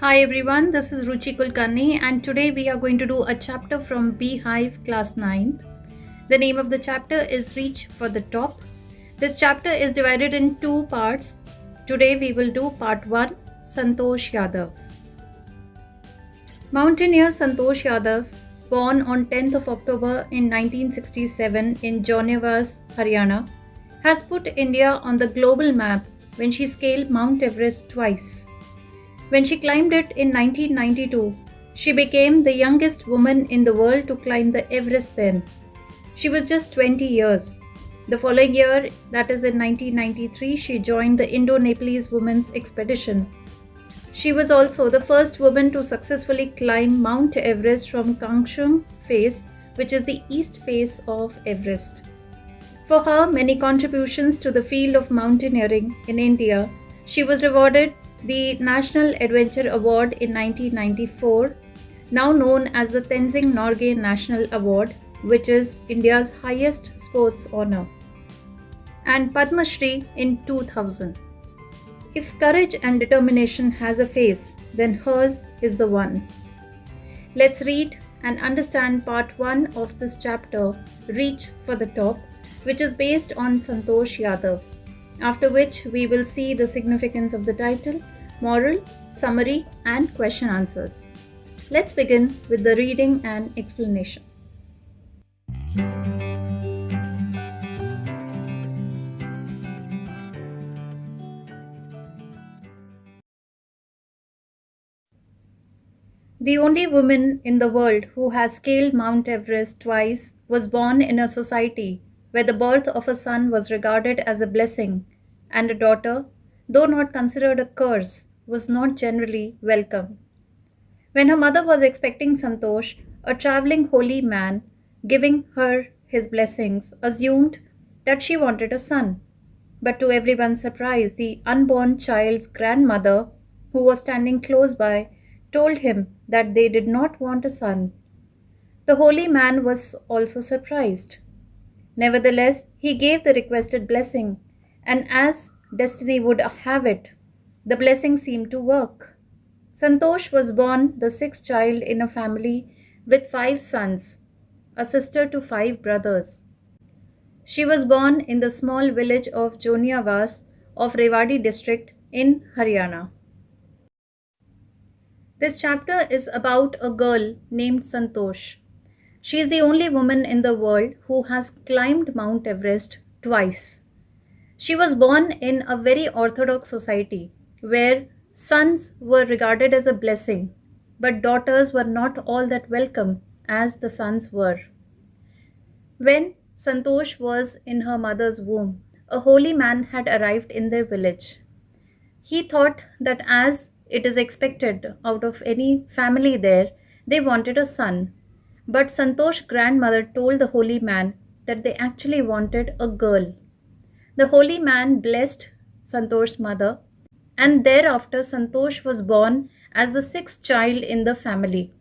Hi everyone, this is Ruchi Kulkarni and today we are going to do a chapter from Beehive class 9th. The name of the chapter is Reach for the Top. This chapter is divided in two parts. Today we will do part 1, Santosh Yadav. Mountaineer Santosh Yadav, born on 10th of October in 1967 in Jaunavas, Haryana, has put India on the global map when she scaled Mount Everest twice. When she climbed it in 1992, she became the youngest woman in the world to climb the Everest then. She was just 20 years. The following year, that is in 1993, she joined the Indo-Nepalese Women's Expedition. She was also the first woman to successfully climb Mount Everest from Kangshung face, which is the east face of Everest. For her many contributions to the field of mountaineering in India, she was awarded the National Adventure Award in 1994, now known as the Tenzing Norgay National Award, which is India's highest sports honor, and Padma Shri in 2000. If courage and determination has a face, then hers is the one. Let's read and understand part 1 of this chapter, Reach for the Top, which is based on Santosh Yadav. After which we will see the significance of the title, moral, summary, and question answers. Let's begin with the reading and explanation. The only woman in the world who has scaled Mount Everest twice was born in a society where the birth of a son was regarded as a blessing and a daughter, though not considered a curse, was not generally welcome. When her mother was expecting Santosh, a traveling holy man, giving her his blessings, assumed that she wanted a son. But to everyone's surprise, the unborn child's grandmother, who was standing close by, told him that they did not want a son. The holy man was also surprised. Nevertheless, he gave the requested blessing, and as destiny would have it, the blessing seemed to work. Santosh was born the sixth child in a family with 5 sons, a sister to 5 brothers. She was born in the small village of Joniavas of Rewari district in Haryana. This chapter is about a girl named Santosh. She is the only woman in the world who has climbed Mount Everest twice. She was born in a very orthodox society where sons were regarded as a blessing, but daughters were not all that welcome as the sons were. When Santosh was in her mother's womb, a holy man had arrived in their village. He thought that as it is expected out of any family there, they wanted a son. But Santosh's grandmother told the holy man that they actually wanted a girl. The holy man blessed Santosh's mother, and thereafter Santosh was born as the sixth child in the family.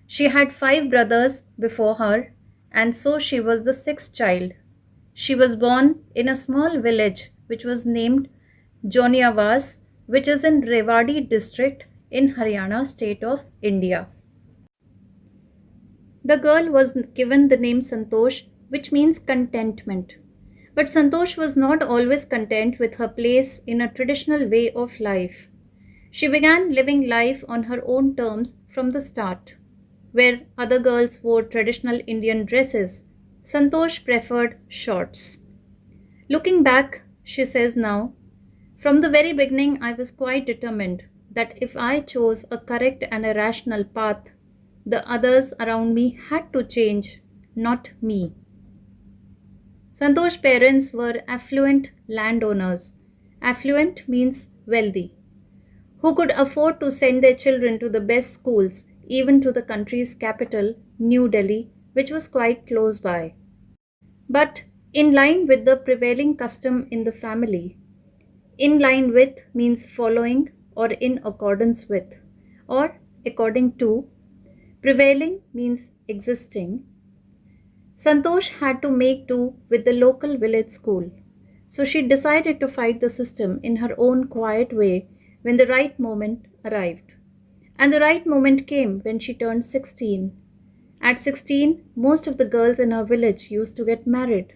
She had 5 brothers before her, and so she was the sixth child. She was born in a small village which was named Joniavas, which is in Rewari district in Haryana state of India. The girl was given the name Santosh, which means contentment. But Santosh was not always content with her place in a traditional way of life. She began living life on her own terms from the start. Where other girls wore traditional Indian dresses, Santosh preferred shorts. Looking back, she says now, from the very beginning, I was quite determined that if I chose a correct and a rational path, the others around me had to change, not me. Santosh's parents were affluent landowners. Affluent means wealthy, who could afford to send their children to the best schools, even to the country's capital, New Delhi, which was quite close by. But in line with the prevailing custom in the family, in line with means following or in accordance with, or according to, prevailing means existing. Santosh had to make do with the local village school, so she decided to fight the system in her own quiet way when the right moment arrived. And the right moment came when she turned 16. At 16, most of the girls in her village used to get married.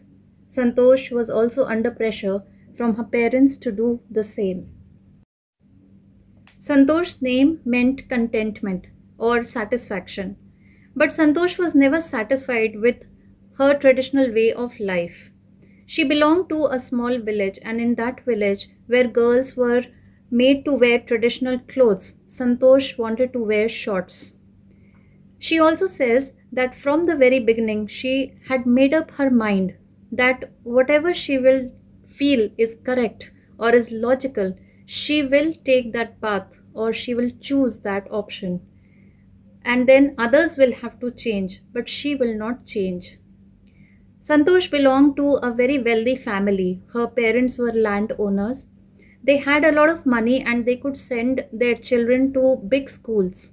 Santosh was also under pressure from her parents to do the same. Santosh's name meant contentment or satisfaction, but Santosh was never satisfied with her traditional way of life. She belonged to a small village, and in that village, where girls were made to wear traditional clothes, Santosh wanted to wear shorts. She also says that from the very beginning, she had made up her mind that whatever she will feel is correct or is logical, she will take that path or she will choose that option. And then others will have to change, but she will not change. Santosh belonged to a very wealthy family. Her parents were landowners. They had a lot of money and they could send their children to big schools.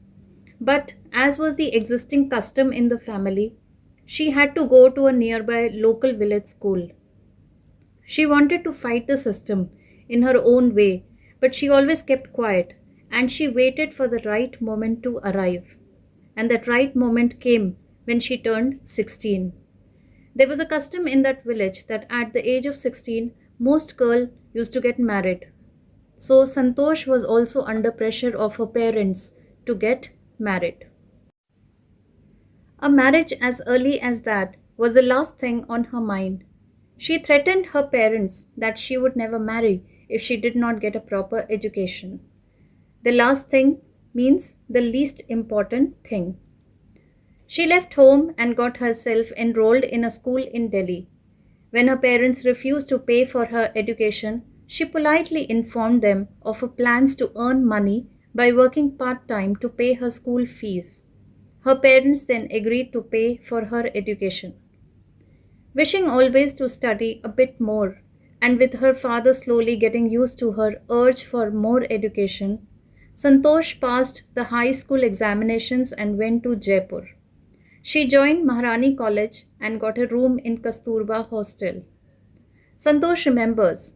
But as was the existing custom in the family, she had to go to a nearby local village school. She wanted to fight the system in her own way, but she always kept quiet and she waited for the right moment to arrive. And that right moment came when she turned 16. There was a custom in that village that at the age of 16, most girls used to get married. So Santosh was also under pressure of her parents to get married. A marriage as early as that was the last thing on her mind. She threatened her parents that she would never marry if she did not get a proper education. The last thing means the least important thing. She left home and got herself enrolled in a school in Delhi. When her parents refused to pay for her education, she politely informed them of her plans to earn money by working part time to pay her school fees. Her parents then agreed to pay for her education. Wishing always to study a bit more, and with her father slowly getting used to her urge for more education, Santosh passed the high school examinations and went to Jaipur. She joined Maharani College and got a room in Kasturba Hostel. Santosh remembers,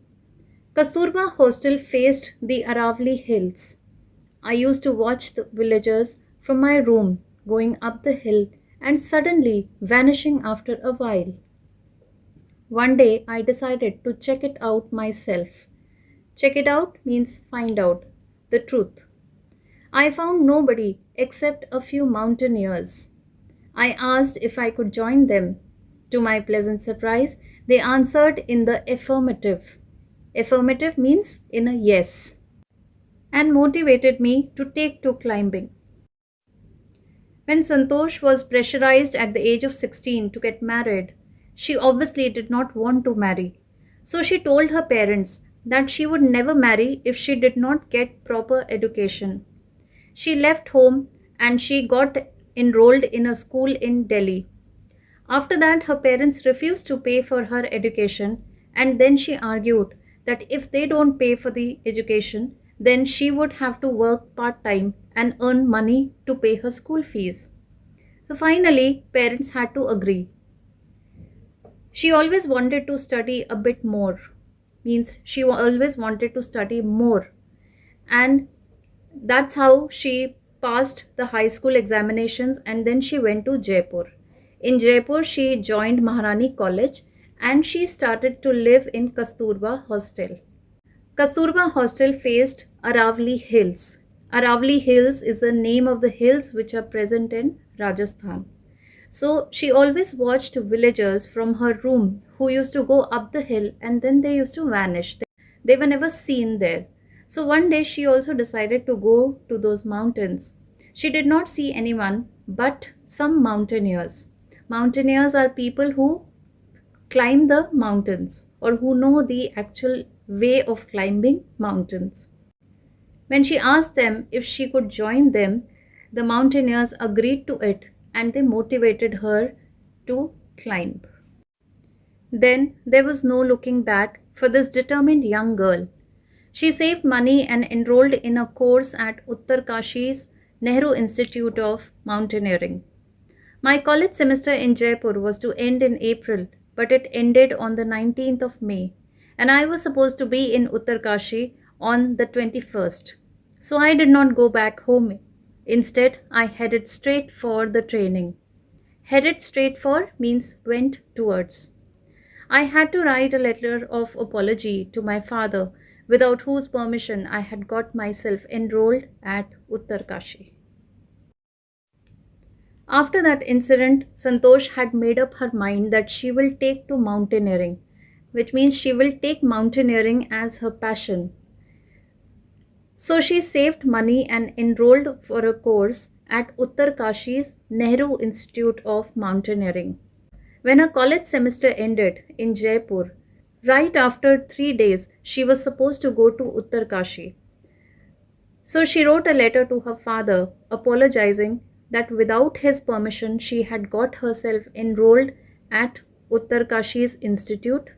Kasturba Hostel faced the Aravali Hills. I used to watch the villagers from my room going up the hill and suddenly vanishing after a while. One day I decided to check it out myself. Check it out means find out the truth. I found nobody except a few mountaineers. I asked if I could join them. To my pleasant surprise, they answered in the affirmative. Affirmative means in a yes, and motivated me to take to climbing. When Santosh was pressurized at the age of 16 to get married, she obviously did not want to marry. So she told her parents that she would never marry if she did not get proper education. She left home and she got enrolled in a school in Delhi. After that, her parents refused to pay for her education, and then she argued that if they don't pay for the education, then she would have to work part time and earn money to pay her school fees. So finally, parents had to agree. She always wanted to study a bit more, means she always wanted to study more, and that's how she passed the high school examinations and then she went to Jaipur. In Jaipur, she joined Maharani College and she started to live in Kasturba Hostel. Kasturba Hostel faced Aravali Hills. Aravali Hills is the name of the hills which are present in Rajasthan. So she always watched villagers from her room who used to go up the hill and then they used to vanish. They were never seen there. So one day she also decided to go to those mountains. She did not see anyone but some mountaineers. Mountaineers are people who climb the mountains or who know the actual way of climbing mountains. When she asked them if she could join them, the mountaineers agreed to it and they motivated her to climb. Then there was no looking back for this determined young girl. She saved money and enrolled in a course at Uttarkashi's Nehru Institute of Mountaineering. My college semester in Jaipur was to end in April, but it ended on the 19th of May, and I was supposed to be in Uttarkashi on the 21st. So I did not go back home. Instead, I headed straight for the training. Headed straight for means went towards. I had to write a letter of apology to my father, without whose permission I had got myself enrolled at Uttarkashi. After that incident, Santosh had made up her mind that she will take to mountaineering, which means she will take mountaineering as her passion. So she saved money and enrolled for a course at Uttarkashi's Nehru Institute of Mountaineering. When her college semester ended in Jaipur, right after 3 days, she was supposed to go to Uttarkashi. So she wrote a letter to her father apologizing that without his permission she had got herself enrolled at Uttarkashi's institute,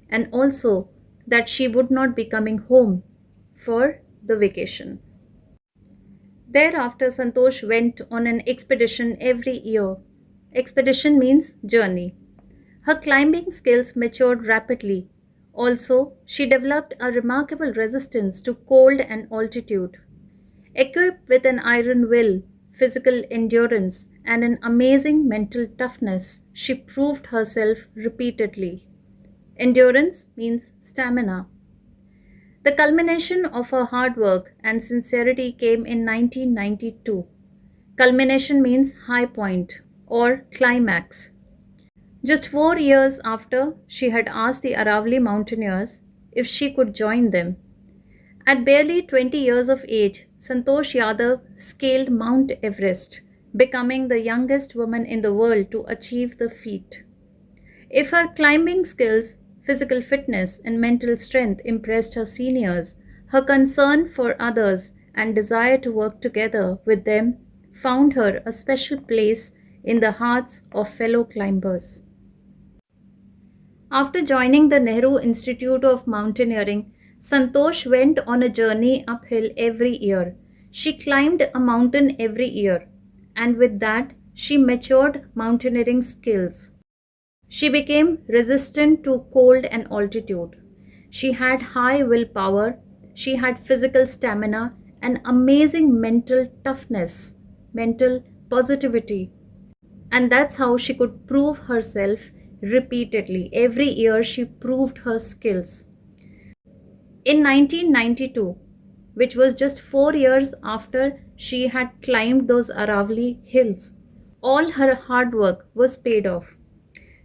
and also that she would not be coming home for the vacation. Thereafter, Santosh went on an expedition every year. Expedition means journey. Her climbing skills matured rapidly. Also, she developed a remarkable resistance to cold and altitude. Equipped with an iron will, physical endurance, and an amazing mental toughness, she proved herself repeatedly. Endurance means stamina. The culmination of her hard work and sincerity came in 1992. Culmination means high point or climax. Just 4 years after she had asked the Aravali mountaineers if she could join them. At barely 20 years of age, Santosh Yadav scaled Mount Everest, becoming the youngest woman in the world to achieve the feat. If her climbing skills, physical fitness, and mental strength impressed her seniors, her concern for others and desire to work together with them found her a special place in the hearts of fellow climbers. After joining the Nehru Institute of Mountaineering, Santosh went on a journey uphill every year. She climbed a mountain every year, and with that, she matured mountaineering skills. She became resistant to cold and altitude. She had high willpower, she had physical stamina, and amazing mental toughness, mental positivity. And that's how she could prove herself repeatedly. Every year, she proved her skills. In 1992, which was just 4 years after she had climbed those Aravali hills, all her hard work was paid off.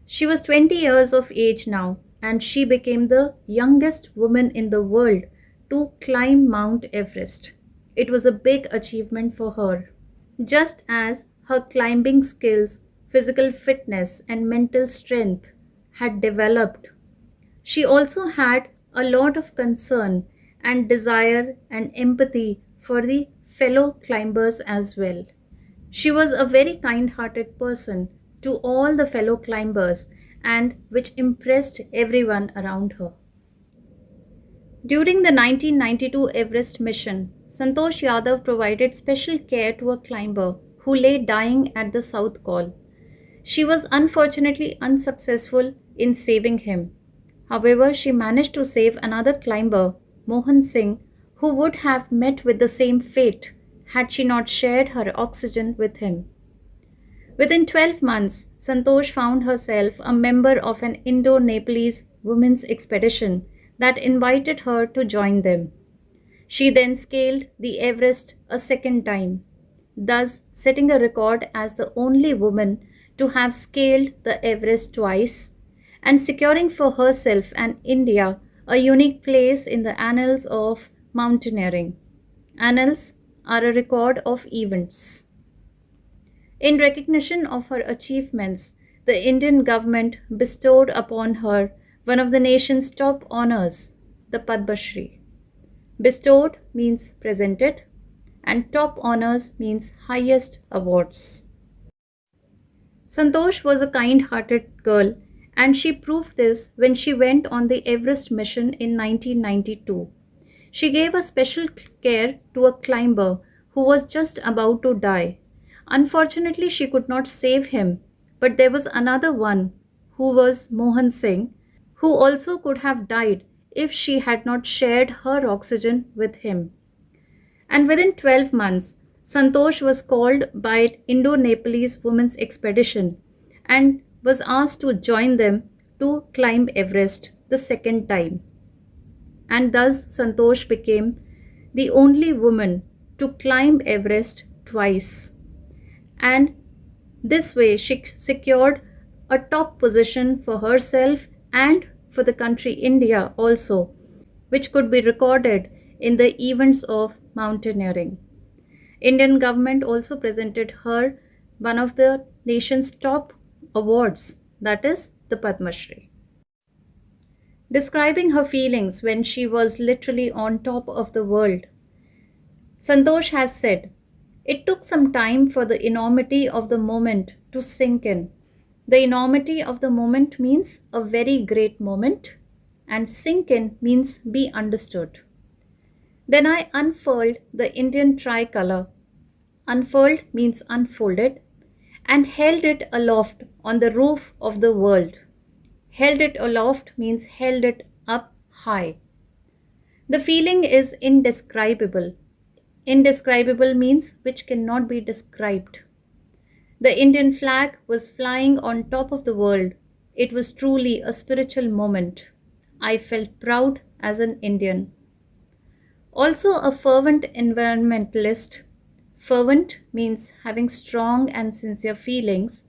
She was 20 years of age now, and she became the youngest woman in the world to climb Mount Everest. It was a big achievement for her. Just as her climbing skills, physical fitness, and mental strength had developed, she also had a lot of concern and desire and empathy for the fellow climbers as well. She was a very kind hearted person to all the fellow climbers, and which impressed everyone around her. During the 1992 Everest mission, Santosh Yadav provided special care to a climber who lay dying at the South Col. She was unfortunately unsuccessful in saving him. However, she managed to save another climber, Mohan Singh, who would have met with the same fate had she not shared her oxygen with him. Within 12 months, Santosh found herself a member of an Indo Nepalese women's expedition that invited her to join them. She then scaled the Everest a second time, thus setting a record as the only woman to have scaled the Everest twice and securing for herself and India a unique place in the annals of mountaineering. Annals are a record of events. In recognition of her achievements, the Indian government bestowed upon her one of the nation's top honors, the Padma Shri. Bestowed means presented, and top honors means highest awards. Santosh was a kind hearted girl, and she proved this when she went on the Everest mission in 1992. She gave a special care to a climber who was just about to die. Unfortunately, she could not save him, but there was another one, who was Mohan Singh, who also could have died if she had not shared her oxygen with him. And within 12 months, Santosh was called by Indo-Nepalese Women's Expedition and was asked to join them to climb Everest the second time. And thus Santosh became the only woman to climb Everest twice. And this way she secured a top position for herself and for the country India also, which could be recorded in the events of mountaineering. Indian government also presented her one of the nation's top awards, that is the Padma Shri. Describing her feelings when she was literally on top of the world, Santosh has said, "It took some time for the enormity of the moment to sink in. The enormity of the moment means a very great moment, and sink in means be understood. Then I unfurled the Indian tricolor. Unfurled means unfolded, and held it aloft on the roof of the world. Held it aloft means held it up high. The feeling is indescribable. Indescribable means which cannot be described. The Indian flag was flying on top of the world. It was truly a spiritual moment. I felt proud as an Indian." Also a fervent environmentalist. Fervent means having strong and sincere feelings.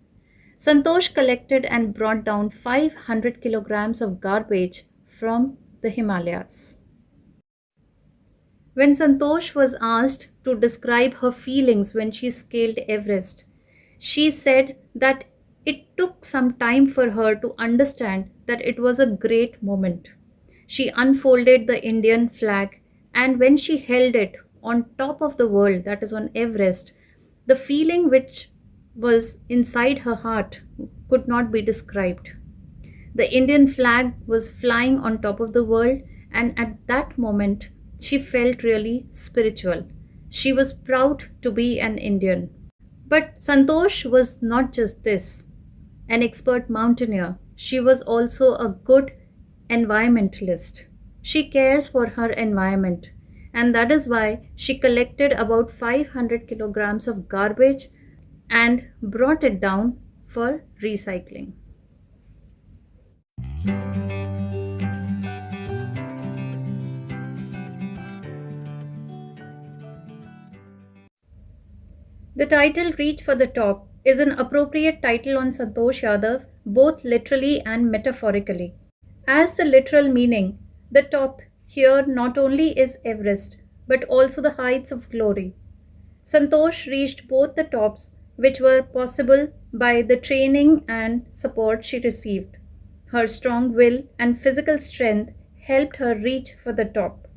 Santosh collected and brought down 500 kilograms of garbage from the Himalayas. When Santosh was asked to describe her feelings when she scaled Everest, she said that it took some time for her to understand that it was a great moment. She unfolded the Indian flag, and when she held it on top of the world, that is on Everest, the feeling which was inside her heart could not be described. The Indian flag was flying on top of the world, and at that moment, she felt really spiritual. She was proud to be an Indian. But Santosh was not just this, an expert mountaineer. She was also a good environmentalist. She cares for her environment, and that is why she collected about 500 kilograms of garbage and brought it down for recycling. The title "Reach for the Top" is an appropriate title on Santosh Yadav, both literally and metaphorically. As the literal meaning, the top here not only is Everest, but also the heights of glory. Santosh reached both the tops, which were possible by the training and support she received. Her strong will and physical strength helped her reach for the top.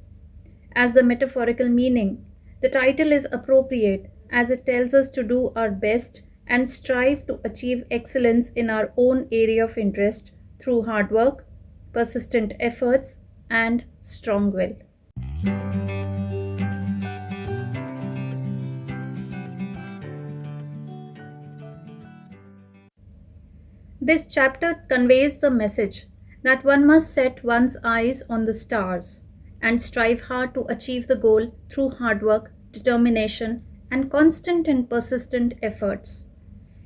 As the metaphorical meaning, the title is appropriate as it tells us to do our best and strive to achieve excellence in our own area of interest through hard work, persistent efforts, and strong will. This chapter conveys the message that one must set one's eyes on the stars and strive hard to achieve the goal through hard work, determination, and constant and persistent efforts.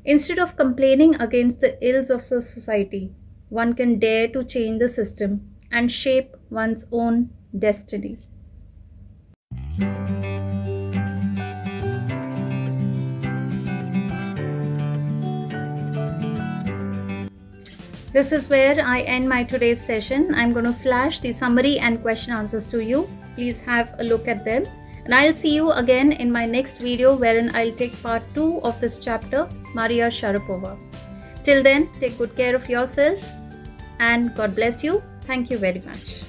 Instead of complaining against the ills of the society, one can dare to change the system and shape one's own destiny. This is where I end my today's session. I'm going to flash the summary and question answers to you. Please have a look at them. And I'll see you again in my next video wherein I'll take part 2 of this chapter, Maria Sharapova. Till then, take good care of yourself and God bless you. Thank you very much.